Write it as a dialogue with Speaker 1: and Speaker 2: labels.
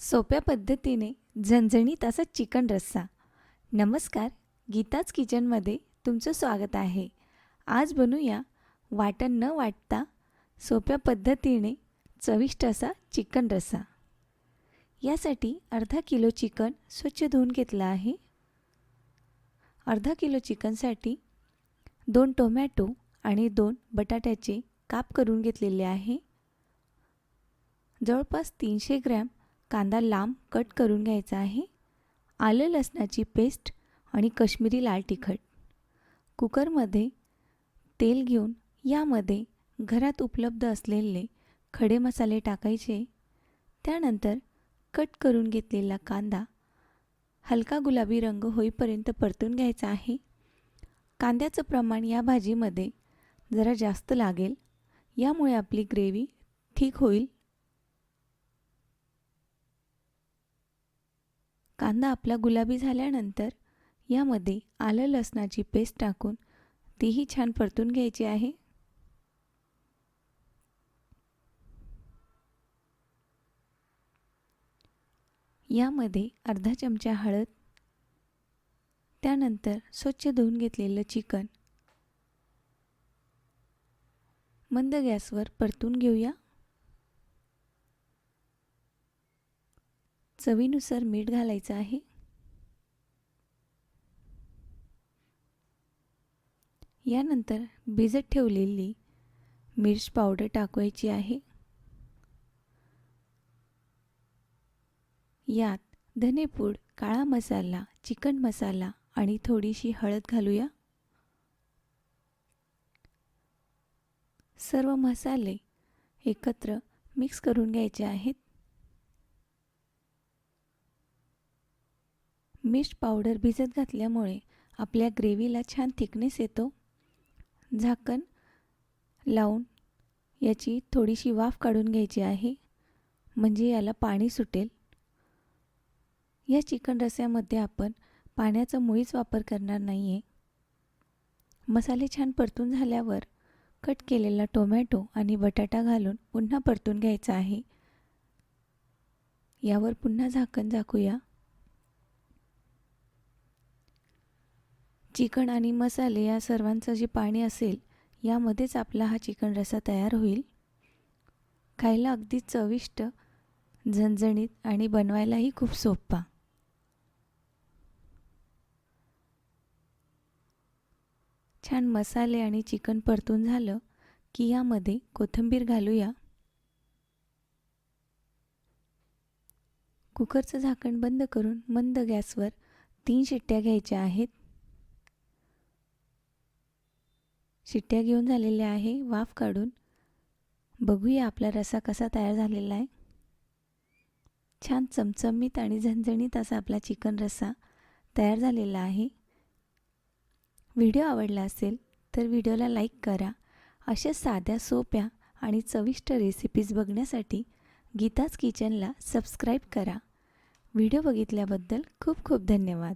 Speaker 1: सोप्या पद्धतीने झणझणीत असा चिकन रस्सा. नमस्कार, गीताज किचनमध्ये तुमचं स्वागत आहे. आज बनवूया वाटण न वाटता सोप्या पद्धतीने चविष्ट असा चिकन रस्सा. यासाठी अर्धा किलो चिकन स्वच्छ धुवून घेतलं आहे. अर्धा किलो चिकनसाठी 2 टोमॅटो आणि 2 बटाट्याचे काप करून घेतलेले आहे. जवळपास 300 ग्रॅम कांदा लांब कट करून घ्यायचा आहे. आलं लसणाची पेस्ट आणि काश्मीरी लाल तिखट. कुकरमध्ये तेल घेऊन यामध्ये घरात उपलब्ध असलेले खडे मसाले टाकायचे. त्यानंतर कट करून घेतलेला कांदा हलका गुलाबी रंग होईपर्यंत परतून घ्यायचा आहे. कांद्याचं प्रमाण या भाजीमध्ये जरा जास्त लागेल, यामुळे आपली ग्रेव्ही ठीक होईल. कांदा आपला गुलाबी झाल्यानंतर यामध्ये आलं लसणाची पेस्ट टाकून तीही छान परतून घ्यायची आहे. यामध्ये अर्धा चमचा हळद, त्यानंतर स्वच्छ धुवून घेतलेलं चिकन मंद गॅसवर परतून घेऊया. चवीनुसार मीठ घालायचं आहे. यानंतर भिजत ठेवलेली मिर्च पावडर टाकायची आहे. यात धनेपूड, काळा मसाला, चिकन मसाला आणि थोडीशी हळद घालूया. सर्व मसाले एकत्र मिक्स करून घ्यायचे आहेत. मिर्च पावडर भिजत घातल्यामुळे आपल्या ग्रेव्हीला छान थिकनेस येतो. झाकण लावून याची थोडीशी वाफ काढून घ्यायची आहे, म्हणजे याला पाणी सुटेल. या चिकन रस्स्यामध्ये आपण पाण्याचा मुळीच वापर करणार नाही आहे. मसाले छान परतून झाल्यावर कट केलेला टोमॅटो आणि बटाटा घालून पुन्हा परतून घ्यायचा आहे. यावर पुन्हा झाकण झाकूया. चिकन आणि मसाले या सर्वांचं जे पाणी असेल यामध्येच आपला हा चिकन रस्सा तयार होईल. खायला अगदी चविष्ट, झणझणीत आणि बनवायलाही खूप सोपा. छान मसाले आणि चिकन परतून झालं की यामध्ये कोथिंबीर घालूया. कुकरचं झाकण बंद करून मंद गॅसवर 3 शिट्ट्या घ्यायच्या आहेत. शिट्ट्या घेऊन झालेल्या आहे. वाफ काढून बघूया आपला रस्सा कसा तयार झालेला आहे. छान चमचमीत आणि झणझणीत असा आपला चिकन रस्सा तयार झालेला आहे. व्हिडिओ आवडला असेल तर व्हिडिओला लाईक करा. अशा साध्या, सोप्या आणि चविष्ट रेसिपीज बघण्यासाठी गीताज किचनला सबस्क्राईब करा. व्हिडिओ बघितल्याबद्दल खूप खूप धन्यवाद.